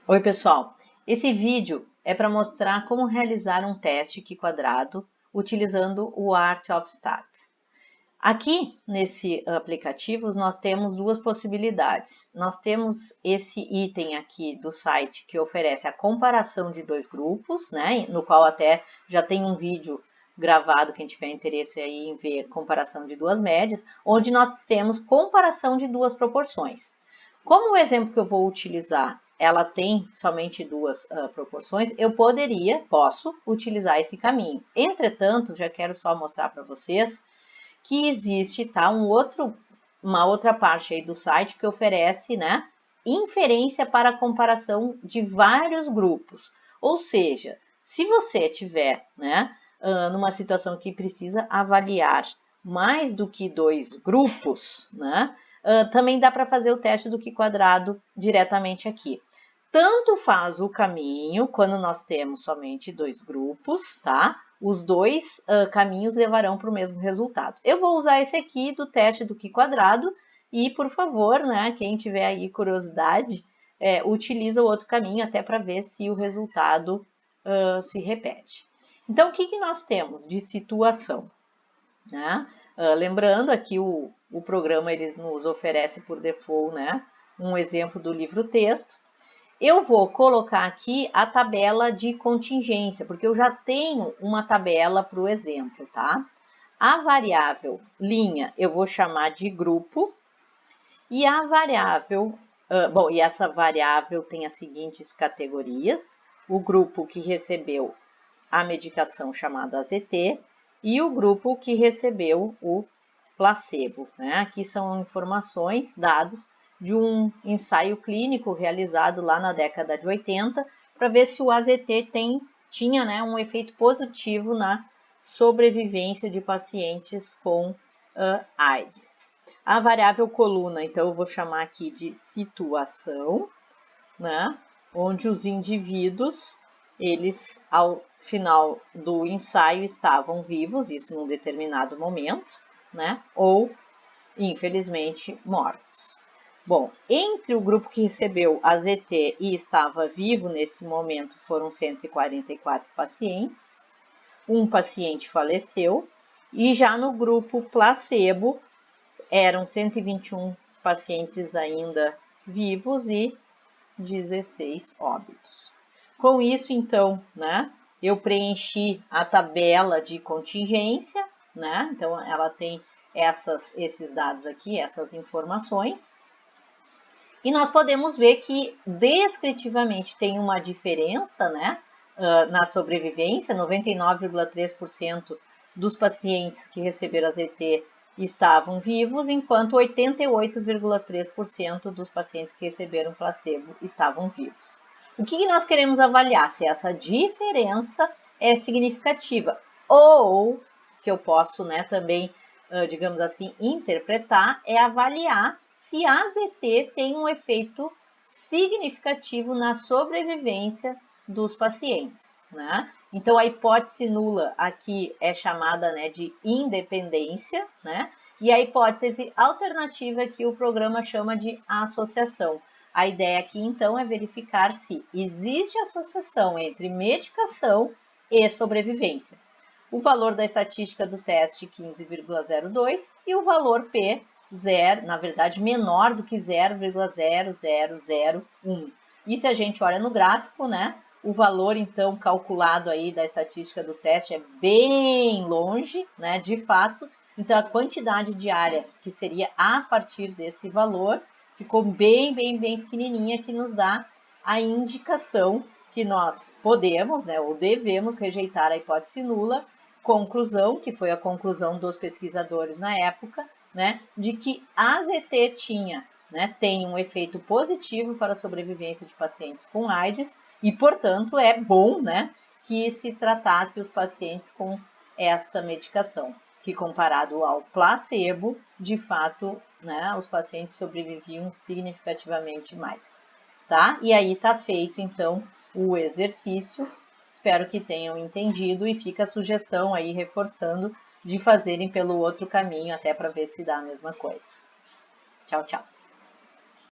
Oi, pessoal! Esse vídeo é para mostrar como realizar um teste Q² utilizando o Art of Stat. Aqui, nesse aplicativo, nós temos duas possibilidades. Nós temos esse item aqui do site que oferece a comparação de dois grupos, né? No qual até já tem um vídeo gravado, quem tiver interesse aí em ver comparação de duas médias, onde nós temos comparação de duas proporções. Como o exemplo que eu vou utilizar, ela tem somente duas proporções, eu posso utilizar esse caminho. Entretanto, já quero só mostrar para vocês que existe, tá, uma outra parte aí do site que oferece, né, inferência para comparação de vários grupos. Ou seja, se você tiver, né, numa situação que precisa avaliar mais do que dois grupos, né, também dá para fazer o teste do Q² diretamente aqui. Tanto faz o caminho quando nós temos somente dois grupos, tá? Os dois caminhos levarão para o mesmo resultado. Eu vou usar esse aqui do teste do Q² e, por favor, né, quem tiver aí curiosidade, utiliza o outro caminho até para ver se o resultado se repete. Então, o que nós temos de situação? Né? Lembrando aqui o programa ele nos oferece por default, né, um exemplo do livro-texto. Eu vou colocar aqui a tabela de contingência, porque eu já tenho uma tabela para o exemplo, tá? A variável linha eu vou chamar de grupo, e a variável, e essa variável tem as seguintes categorias: o grupo que recebeu a medicação chamada AZT e o grupo que recebeu o placebo, né? Aqui são informações, dados de um ensaio clínico realizado lá na década de 80 para ver se o AZT tinha, né, um efeito positivo na sobrevivência de pacientes com AIDS. A variável coluna, então, eu vou chamar aqui de situação, né, onde os indivíduos, eles, ao final do ensaio, estavam vivos, isso num determinado momento, né, ou, infelizmente, mortos. Bom, entre o grupo que recebeu AZT e estava vivo nesse momento foram 144 pacientes, um paciente faleceu, e já no grupo placebo eram 121 pacientes ainda vivos e 16 óbitos. Com isso, então, né, eu preenchi a tabela de contingência, né, então ela tem esses dados aqui, essas informações, e nós podemos ver que descritivamente tem uma diferença, né, na sobrevivência. 99,3% dos pacientes que receberam AZT estavam vivos, enquanto 88,3% dos pacientes que receberam placebo estavam vivos. O que nós queremos avaliar? Se essa diferença é significativa, ou que eu posso, né, também, digamos assim, interpretar, é avaliar se a AZT tem um efeito significativo na sobrevivência dos pacientes, né? Então, a hipótese nula aqui é chamada, né, de independência, né? E a hipótese alternativa que o programa chama de associação. A ideia aqui, então, é verificar se existe associação entre medicação e sobrevivência. O valor da estatística do teste 15,02 e o valor P zero, na verdade, menor do que 0,0001. E se a gente olha no gráfico, né, o valor, então, calculado aí da estatística do teste é bem longe, né, de fato. Então, a quantidade diária, que seria a partir desse valor, ficou bem pequenininha, que nos dá a indicação que nós podemos, né, ou devemos rejeitar a hipótese nula. Conclusão, que foi a conclusão dos pesquisadores na época, né, de que a AZT tem um efeito positivo para a sobrevivência de pacientes com AIDS e, portanto, é bom, né, que se tratasse os pacientes com esta medicação, que comparado ao placebo, de fato, né, os pacientes sobreviviam significativamente mais, tá? E aí está feito, então, o exercício. Espero que tenham entendido e fica a sugestão aí, reforçando, de fazerem pelo outro caminho, até para ver se dá a mesma coisa. Tchau, tchau.